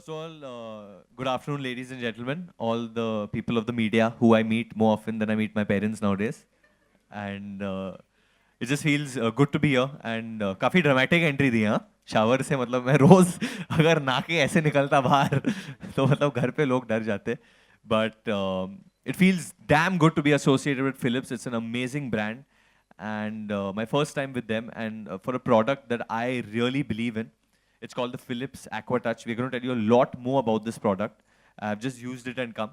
First of all, good afternoon, ladies and gentlemen, all the people of the media who I meet more often than I meet my parents nowadays. And it just feels good to be here. And काफ़ी dramatic entry दी हाँ shower से मतलब मैं रोज़ अगर नाके ऐसे निकलता बाहर तो मतलब घर पे लोग डर जाते. But it feels damn good to be associated with Philips. It's an amazing brand. And my first time with them and for a product that I really believe in. It's called the Philips Aqua Touch. We're going to tell you a lot more about this product. I've just used it and come.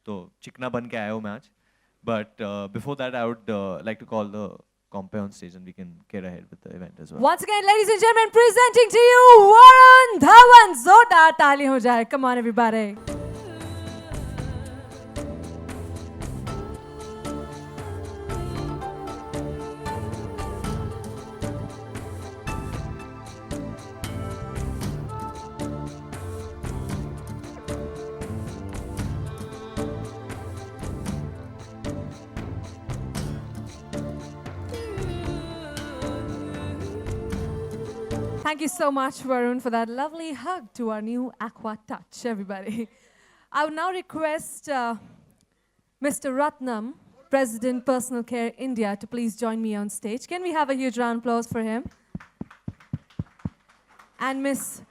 So, चिकना बन के आया हूँ मैं आज. But before that, I would like to call the compere on stage and we can get ahead with the event as well. Once again, ladies and gentlemen, presenting to you Varun Dhawan. Zordar taali ho jaye. Come on, everybody. Thank you so much, Varun, for that lovely hug to our new Aqua Touch, everybody. I would now request Mr. Ratnam, President Personal Care India, to please join me on stage. Can we have a huge round of applause for him? And Miss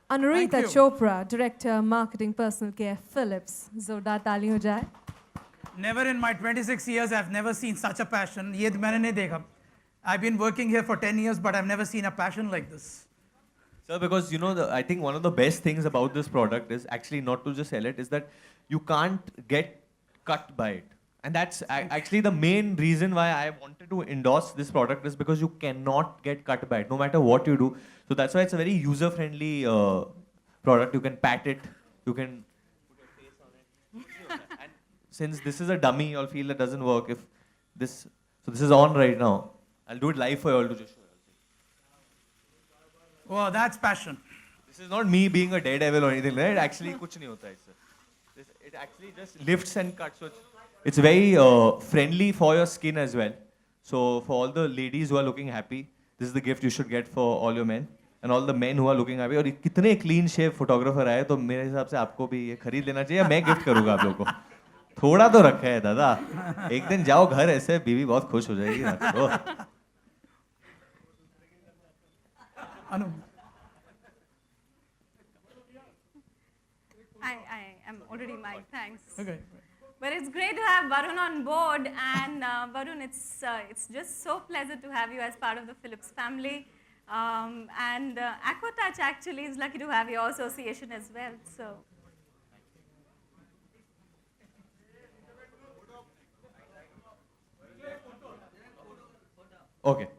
Anurita Chopra, Director, Marketing Personal Care, Philips. Zordar taali ho jaye. Never in my 26 years, I've never seen such a passion. ये मैंने नहीं देखा. I've been working here for 10 years, but I've never seen a passion like this. Sir, because you know, I think one of the best things about this product is actually not to just sell it, is that you can't get cut by it. And that's actually the main reason why I wanted to endorse this product, is because you cannot get cut by it, no matter what you do. So that's why it's a very user-friendly product. You can pat it, you can put your face on it. And since this is a dummy, you'll feel it doesn't work. If this, so this is on right now. I'll do it live for you all to just show you. Oh, that's passion. This is not me being a daredevil or anything, right? Actually, kuch nahi hota hai. It actually just lifts and cuts. So it's very friendly for your skin as well. So for all the ladies who are looking happy, this is the gift you should get for all your men. And all the men who are looking happy. और कितने clean shave photographer आए तो मेरे हिसाब से आपको भी ये खरीद लेना चाहिए. मैं गिफ्ट करूँगा आप लोगों को. थोड़ा तो रखा है दादा. एक दिन जाओ घर ऐसे बीवी बहुत खुश हो जाएगी रात को. Anu. I am already mic'd, thanks. Okay. But it's great to have Varun on board, and Varun, it's just so pleasant to have you as part of the Philips family. And Aquatouch actually is lucky to have your association as well. So. Okay.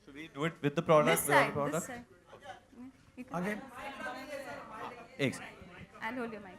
Should we do it with the product? This without side, the product? this side. You can- Okay. एक I'll hold your mic.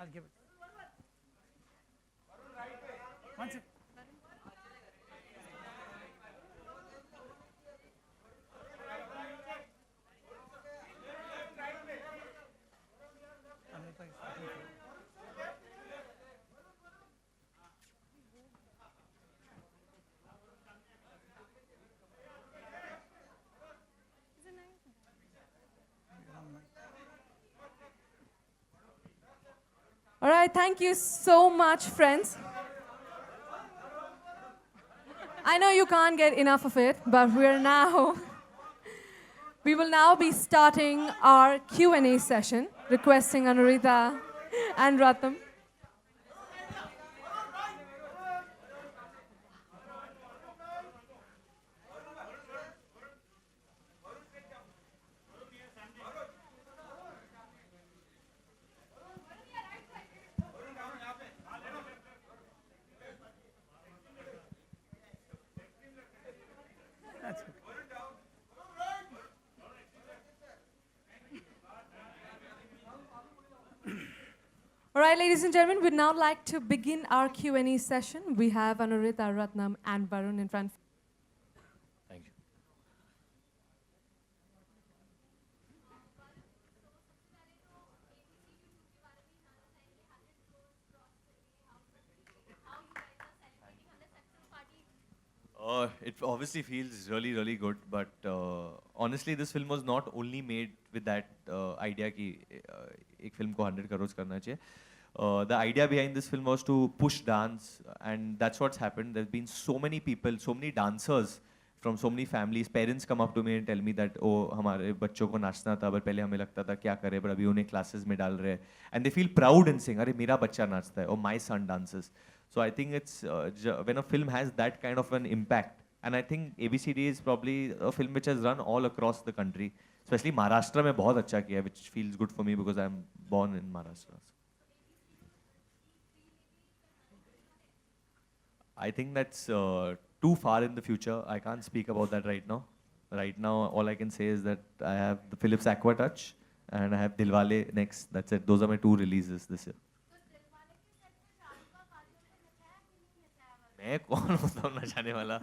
I'll give it. One second. Amrita is starting to- All right, thank you so much, friends. I know you can't get enough of it, but we will now be starting our Q&A session, requesting Anurita and Ratnam. That's good. All right, ladies and gentlemen, we'd now like to begin our Q&A session. We have Anurita, Ratnam, and Varun in front. Thank you. It obviously feels really, really good. But honestly, this film was not only made with that idea कि एक film को 100 crores करना चाहिए. The idea behind this film was to push dance, and that's what's happened. There's been so many people, so many dancers from so many families. Parents come up to me and tell me that, oh, हमारे बच्चों को नाचना था, but पहले हमें लगता था क्या करें, but अभी उन्हें classes में डाल रहे हैं. And they feel proud in saying, अरे मेरा बच्चा नाचता है, or my son dances. So I think it's when a film has that kind of an impact, and I think ABCD is probably a film which has run all across the country, especially Maharashtra में बहुत अच्छा किया, which feels good for me because I'm born in Maharashtra. I think that's too far in the future. I can't speak about that right now. Right now, all I can say is that I have the Philips Aqua Touch and I have Dilwale next. That's it. Those are my 2 releases this year. मैं कौन होता हूँ नचाने वाला?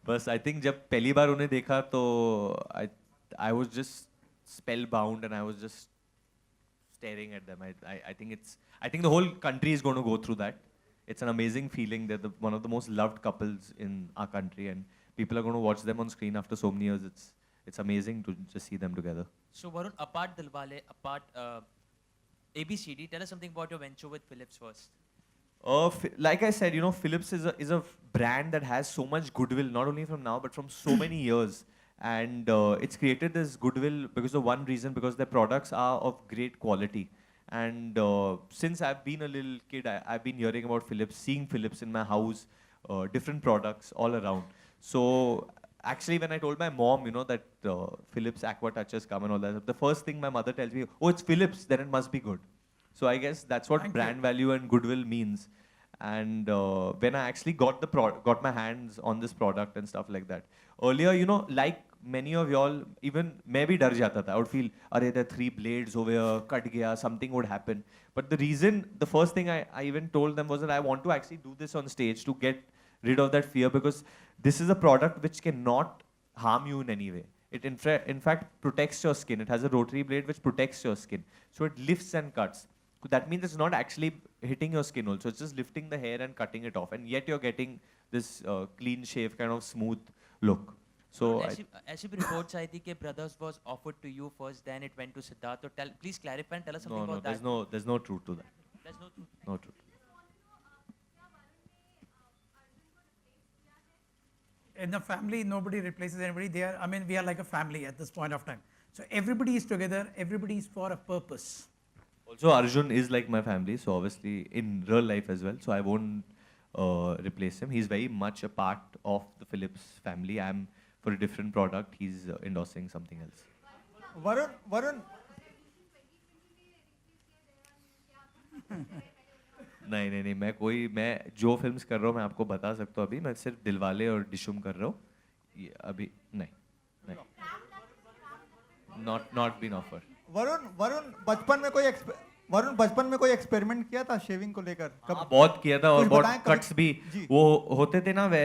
बस I think जब पहली बार उन्हें देखा तो I was just spellbound and I was just staring at them. I think the whole country is going to go through that. It's an amazing feeling. They're one of the most loved couples in our country, and people are going to watch them on screen after so many years. It's amazing to just see them together. So Varun, apart Dilwale, apart ABCD, tell us something about your venture with Philips first. Like I said, Philips is a brand that has so much goodwill, not only from now, but from so many years. And it's created this goodwill because of one reason, because their products are of great quality. And since I've been a little kid, I've been hearing about Philips, seeing Philips in my house, different products all around. So actually, when I told my mom, that Philips Aqua Touch has come and all that, the first thing my mother tells me, oh, it's Philips, then it must be good. So I guess that's what Thank brand you. value and goodwill means. And when I actually got got my hands on this product and stuff like that. Earlier, like many of y'all, even मैं भी डर जाता था. I would feel, अरे there are 3 blades over here, cut गया, something would happen. But the first thing I even told them was that I want to actually do this on stage to get rid of that fear, because this is a product which cannot harm you in any way. It in fact protects your skin. It has a rotary blade which protects your skin. So it lifts and cuts. So that means it's not actually hitting your skin also. It's just lifting the hair and cutting it off. And yet you're getting this clean shave, kind of smooth look. So ऐसी भी reports आई थी कि Brothers was offered to you first, then it went to Siddharth. So please clarify and tell us something about that. there's no truth to that. There's no truth. No truth. In the family, nobody replaces anybody. We are like a family at this point of time. So everybody is together. Everybody is for a purpose. Also, Arjun is like my family, so obviously in real life as well. So I won't replace him. He's very much a part of the Philips family. I'm for a different product. He's endorsing something else. Varun, नहीं मैं जो films कर रहा हूँ मैं आपको बता सकता हूँ. अभी मैं सिर्फ दिलवाले और डिशुम कर रहा हूँ. ये अभी नहीं. Not been offered. वरुण बचपन में कोई वरुण बचपन में कोई एक्सपेरिमेंट किया था शेविंग को लेकर हाँ, बहुत किया था और कुछ बहुत बताएं कभी? कट्स भी जी। वो होते थे ना वे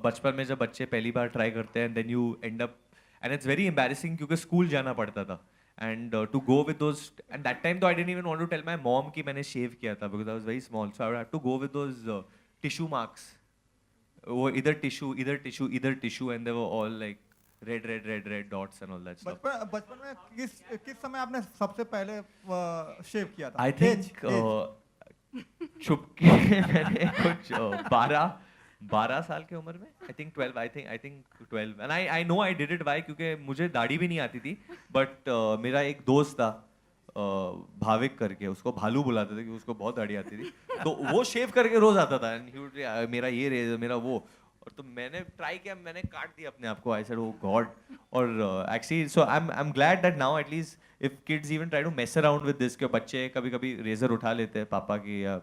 बचपन में जब बच्चे पहली बार ट्राई करते हैं then you end up and it's very embarrassing क्योंकि स्कूल जाना पड़ता था and to go with those and that time तो I didn't even want to tell my mom कि मैंने शेव किया था because I was very small so I would have to go with those tissue marks वो इधर tissue इधर tissue इधर tissue and they were all like red dots and all that stuff बचपन में किस समय आपने सबसे पहले शेव किया था आई Age, थिंक age. छुप के मैंने कुछ 12 साल की उम्र में I think 12 I think 12 and I know I did it why क्योंकि मुझे दाढ़ी भी नहीं आती थी बट मेरा एक दोस्त था भाविक करके उसको भालू बुलाते थे क्योंकि उसको बहुत दाढ़ी आती थी तो वो शेव करके रोज आता था एंड ही वुड मेरा ये रेज मेरा वो और तो मैंने ट्राई किया मैंने काट दिया अपने आप को आई सेड ओ गॉड और actually so I am glad that now at least if kids even try to mess around with this के बच्चे कभी कभी रेजर उठा लेते हैं पापा की या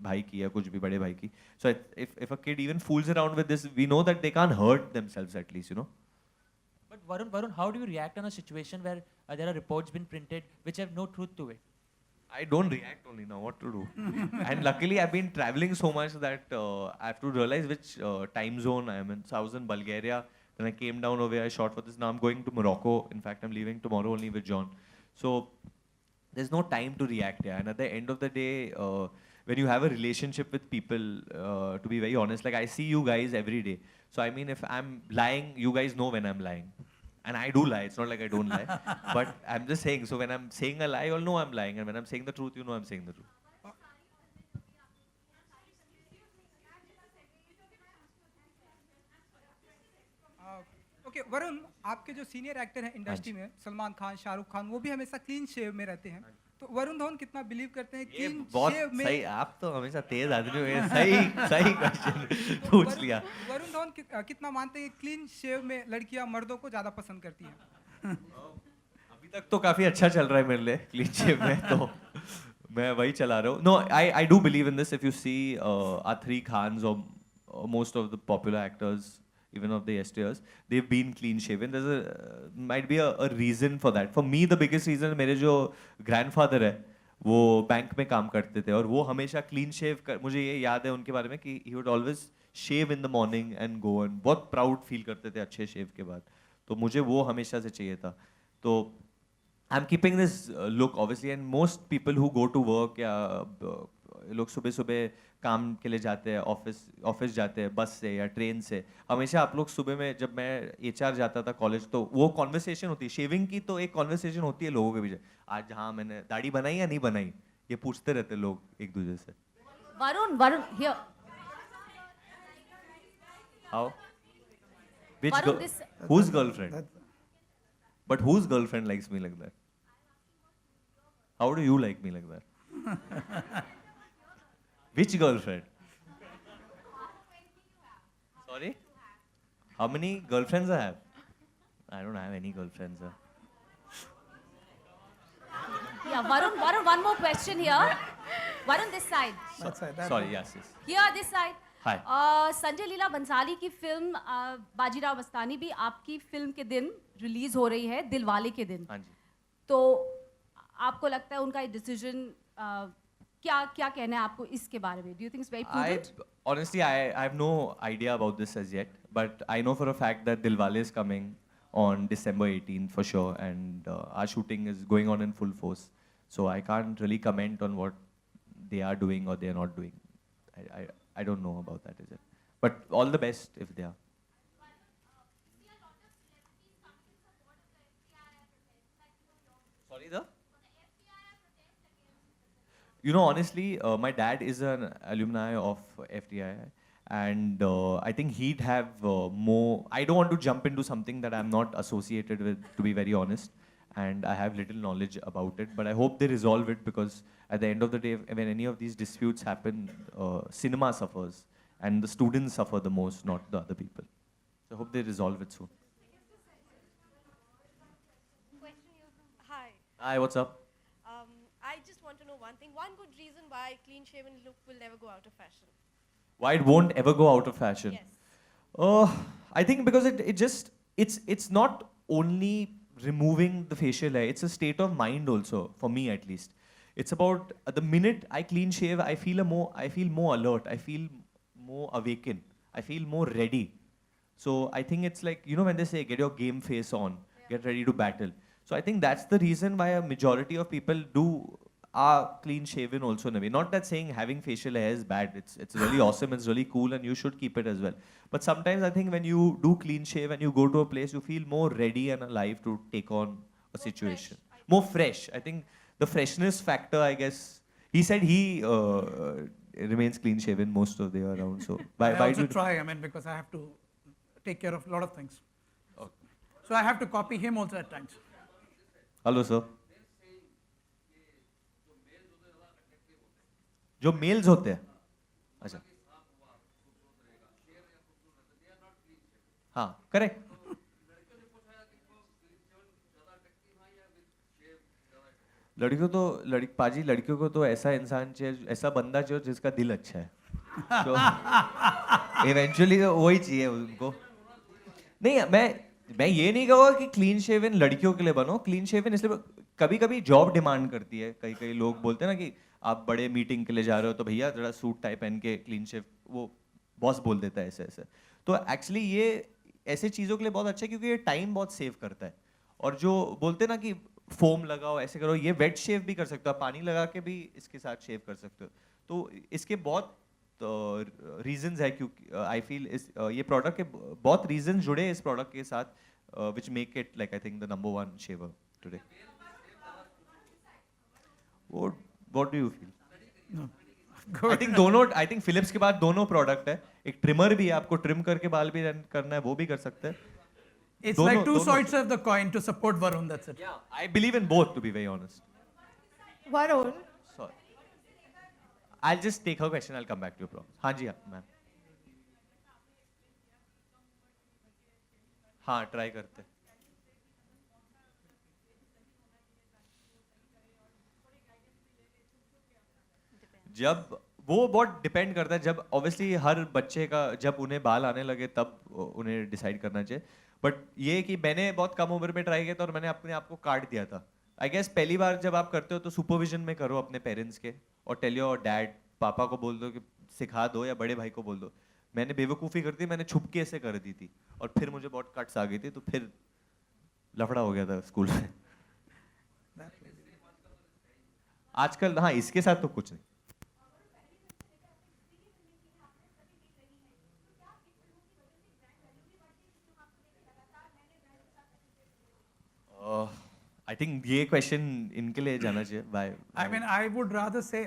भाई की या कुछ भी बड़े भाई की so if a kid even fools around with this we know that they can't hurt themselves at least you know But Varun, how do you react on a situation where there are reports been printed which have no truth to it? I don't react only now. What to do? And luckily, I've been traveling so much that I have to realize which time zone I am in. So I was in Bulgaria. Then I came down over here. I shot for this. Now I'm going to Morocco. In fact, I'm leaving tomorrow only with John. So there's no time to react here. And at the end of the day, when you have a relationship with people, to be very honest, like I see you guys every day. So I mean, if I'm lying, you guys know when I'm lying. And I do lie. It's not like I don't lie. But I'm just saying. So when I'm saying a lie, you all know I'm lying. And when I'm saying the truth, you know I'm saying the truth. Okay Varun आपके जो senior actor हैं industry में सलमान खान शाहरुख खान वो भी हमेशा clean shave में रहते हैं तो वरुण धवन कितना बिलीव करते हैं ये क्लीन बहुत शेव में सही आप तो हमेशा तेज आदमी हो ये सही क्वेश्चन पूछ लिया वरुण धवन कितना मानते हैं क्लीन शेव में लड़कियां मर्दों को ज्यादा पसंद करती हैं अभी तक तो काफी अच्छा चल रहा है मेरे लिए क्लीन शेव में तो मैं वही चला रहा हूँ no I do believe in this if you see are three Khans और most of the popular actors even of the yesteryears, they've been clean shaven. There's might be a reason for that. For me, the biggest reason मेरे जो grandfather है, वो bank में काम करते थे और वो हमेशा clean shave मुझे ये याद है उनके बारे में कि he would always shave in the morning and go and बहुत proud feel करते थे अच्छे shave के बाद. तो मुझे वो हमेशा से चाहिए था. तो I'm keeping this look obviously and most people who go to work या लोग सुबह सुबह काम के लिए जाते हैं ऑफिस जाते हैं बस से या ट्रेन से हमेशा आप लोग सुबह में जब मैं एचआर जाता था कॉलेज तो वो कॉन्वर्सेशन होती है शेविंग की तो एक कॉन्वर्सेशन होती है लोगों के बीच आज हाँ मैंने दाढ़ी बनाई या नहीं बनाई ये पूछते रहते लोग एक दूसरे से Varun, here. How which Varun, this- whose girlfriend but whose girlfriend likes me like that how do you like me like that which girlfriend sorry how many girlfriends I have I don't have any girlfriends Yeah, Varun, one more question here. Varun, this side. sorry yes Here, this side. Hi. Sanjay Leela Bhansali की film Bajirao Mastani भी आपकी film के दिन release हो रही है दिलवाले के दिन हाँ जी तो आपको लगता है उनका डिसीजन क्या क्या कहना है आपको इसके बारे में do you think it's very prudent Honestly, I have no idea about this as yet, but I know for a fact that Dilwale is coming on December 18th for sure, and our shooting is going on in full force. So I can't really comment on what they are doing or they are not doing. I don't know about that as yet. But all the best if they are. Sorry, the? You know, honestly, my dad is an alumni of FTI, and I think he'd have more. I don't want to jump into something that I'm not associated with, to be very honest, and I have little knowledge about it. But I hope they resolve it because at the end of the day, when any of these disputes happen, cinema suffers, and the students suffer the most, not the other people. So I hope they resolve it soon. Hi. Hi, what's up? I just want to know one thing. One good reason why clean-shaven look will never go out of fashion. Why it won't ever go out of fashion? Yes. I think because it's not only removing the facial hair, it's a state of mind also, for me at least. it's about the minute I clean shave, I feel more alert. I feel more awakened. I feel more ready. So I think it's like, you know, when they say get your game face on, get ready to battle. So I think that's the reason why a majority of people are clean shaven also in a way. Not that saying having facial hair is bad. It's really awesome. It's really cool, and you should keep it as well. But sometimes I think when you do clean shave and you go to a place, you feel more ready and alive to take on a situation. More fresh. I think the freshness factor, I guess. He said he remains clean shaven most of the year around. So I why also do try, I mean, because I have to take care of a lot of things. So I have to copy him also at times. Hello, sir. जो mails होते हैं, अच्छा, हाँ, correct. लड़कियों को तो ऐसा इंसान चाहिए, ऐसा बंदा चाहिए जिसका दिल अच्छा है. तो इवेंचुअली तो वही चाहिए उनको. नहीं, मैं ये नहीं कहूँगा कि क्लीन शेवन लड़कियों के लिए बनो. क्लीन शेवन इसलिए कभी कभी जॉब डिमांड करती है. कई कई लोग बोलते हैं ना कि आप बड़े मीटिंग के लिए जा रहे हो तो भैया जरा सूट टाइप पहन के क्लीन शेव, वो बॉस बोल देता है ऐसे ऐसे. तो एक्चुअली ये ऐसे चीज़ों के लिए बहुत अच्छा है क्योंकि ये टाइम बहुत सेव करता है. और जो बोलते हैं ना कि फोम लगाओ, ऐसे करो, ये वेट शेव भी कर सकते हो, पानी लगा के भी इसके साथ शेव कर सकते हो. तो इसके बहुत रीजंस है क्योंकि आई फील ये प्रोडक्ट के बहुत रीजंस जुड़े हैं इस प्रोडक्ट के साथ, which make it like I think the number 1 shaver today. What do you feel? No. I think दोनों, I think Philips के बाद दोनों प्रोडक्ट है. एक ट्रिमर भी है, आपको ट्रिम करके बाल भी करना है, वो भी कर सकते हैं. It's like two sides of the coin to support Varun, that's it. Yeah, I believe in both, to be very honest. Varun, Sorry. I'll just take her question, I'll come back to you, bro. हाँ जी, हाँ, ma'am. हाँ, try करते. जब वो बहुत depend करता है. जब ऑब्वियसली हर बच्चे का जब उन्हें बाल आने लगे तब उन्हें डिसाइड करना चाहिए. बट ये कि मैंने बहुत कम उम्र में ट्राई किया था और मैंने अपने आप को काट दिया था. आई गेस पहली बार जब आप करते हो तो सुपरविजन में करो अपने पेरेंट्स के, और टेल योर डैड, पापा को बोल दो कि सिखा दो, या बड़े भाई को बोल दो. मैंने बेवकूफ़ी कर दी, मैंने छुपके ऐसे कर दी थी और फिर मुझे बहुत कट्स आ गई थी, तो फिर लफड़ा हो गया था स्कूल में. आजकल हाँ, इसके साथ तो कुछ नहीं. I think ये question इनके लिए जाना चाहिए. Why? I mean, I would rather say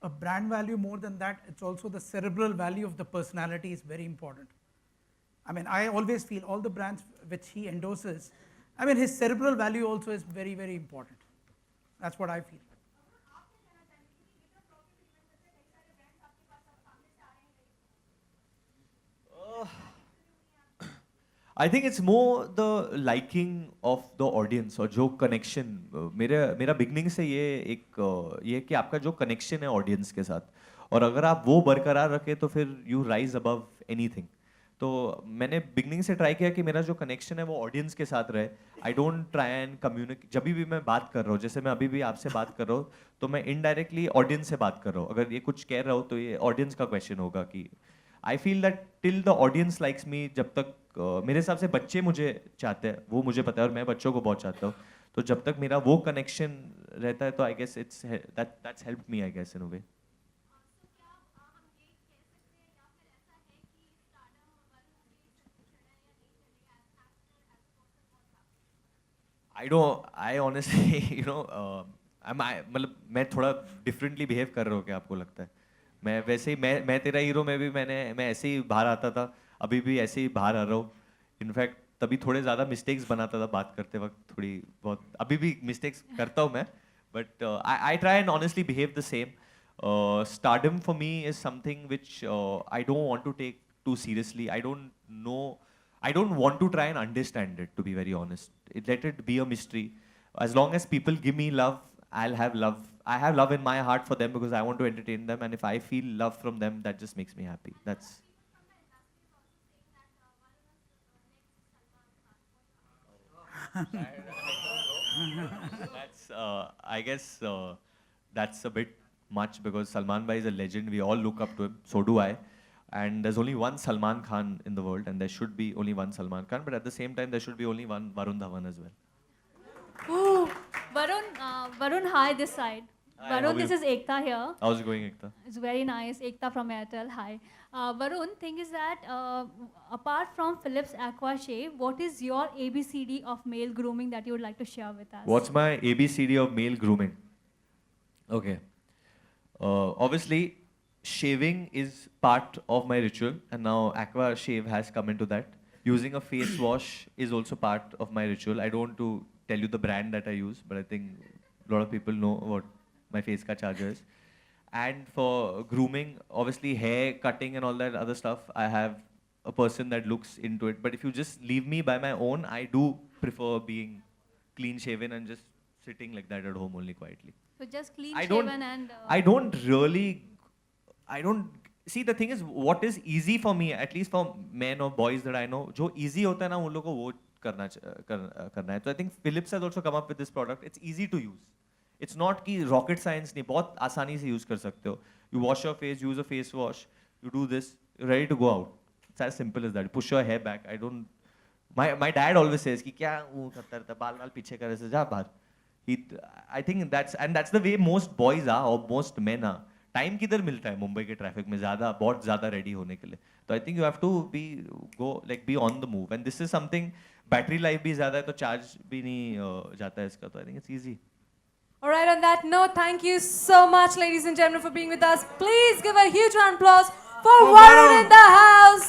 a brand value more than that. It's also the cerebral value of the personality is very important. I mean, I always feel all the brands which he endorses, I mean, his cerebral value also is very, very important. That's what I feel. I think it's more the liking of the audience और जो connection. मेरा beginning से ये कि आपका जो connection है audience के साथ, और अगर आप वो बरकरार रखें तो फिर you rise above anything. तो मैंने beginning से try किया कि मेरा जो connection है वो audience के साथ रहे. I don't try and communicate. जब भी मैं बात कर रहा हूँ, जैसे मैं अभी भी आपसे बात कर रहा हूँ, तो मैं indirectly audience से बात कर रहा हूँ. अगर ये कुछ कह रहा हूँ तो ये audience का question होगा कि I feel that till the audience likes me, जब तक मेरे हिसाब से बच्चे मुझे चाहते हैं, वो मुझे पता है, और मैं बच्चों को बहुत चाहता हूँ. तो जब तक मेरा वो कनेक्शन रहता है तो I guess it's that's helped me, I guess, in a way. I honestly, you know, मतलब मैं थोड़ा differently behave कर रहा हूँ क्या आपको लगता है? मैं वैसे ही मैं तेरा हीरो में भी मैं ऐसे ही बाहर आता था, अभी भी ऐसे ही बाहर आ रहा हूँ. इनफैक्ट तभी थोड़े ज़्यादा मिस्टेक्स बनाता था बात करते वक्त, थोड़ी बहुत अभी भी मिस्टेक्स करता हूँ मैं, but I try and honestly behave the same. Stardom for me is something which I don't want to take too seriously. I don't want to try and understand it, to be very honest. Let it be a mystery. As long as people give me love, I'll have love. I have love in my heart for them because I want to entertain them, and if I feel love from them, that just makes me happy. That's I guess that's a bit much because Salman Bhai is a legend. We all look up to him. So do I. And there's only one Salman Khan in the world, and there should be only one Salman Khan. But at the same time, there should be only one Varun Dhawan as well. Ooh, Varun, hi this side. Hi, how Varun, are this you? is Ekta here. How's it going, Ekta? It's very nice. Ekta from Airtel. Hi. Varun, thing is that apart from Philips Aqua Shave, what is your ABCD of male grooming that you would like to share with us? What's my ABCD of male grooming? Okay. Obviously, shaving is part of my ritual, and now Aqua Shave has come into that. Using a face wash is also part of my ritual. I don't want to tell you the brand that I use, but I think a lot of people know what my face ka charger is. And for grooming, obviously hair cutting and all that other stuff, I have a person that looks into it. But if you just leave me by my own, I do prefer being clean shaven and just sitting like that at home only quietly. So just clean I don't- shaven and... I don't see, the thing is, what is easy for me, at least for men or boys that I know, जो easy होता है ना उन लोगों को वो करना है. So I think Philips has also come up with this product. It's easy to use. It's not कि rocket science नहीं, बहुत आसानी से use कर सकते हो. You wash your face, use a face wash, you do this, you're ready to go out. It's as simple as that. Push your hair back. My dad always says कि क्या वो करता रहता, बाल बाल पीछे करे से जा बाहर. I think that's the way most boys are or most men are. Time किधर मिलता है मुंबई के ट्रैफिक में बहुत ज़्यादा रेडी होने के लिए. तो I think you have to be on the move, and this is something. Battery life भी ज़्यादा है तो चार्ज भी नहीं जाता है इसका, तो I think it's easy. All right, on that note, thank you so much, ladies and gentlemen, for being with us. Please give a huge round of applause for Varun in the house.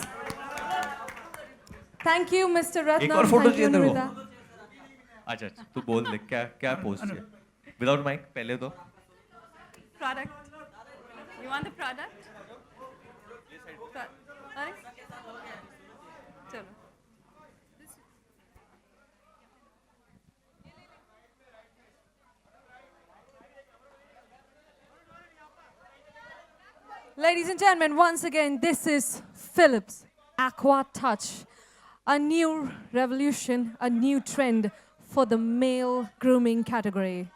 Thank you, Mr. एक Ratnam. और photo Thank you, चाहिए तेरे को. Nimita. अच्छा तू बोल दे क्या post है विदाउट माइक पहले तो. Product. You want the product? Sorry? Chalo. Ladies and gentlemen, once again, this is Philips Aqua Touch, a new revolution, a new trend for the male grooming category.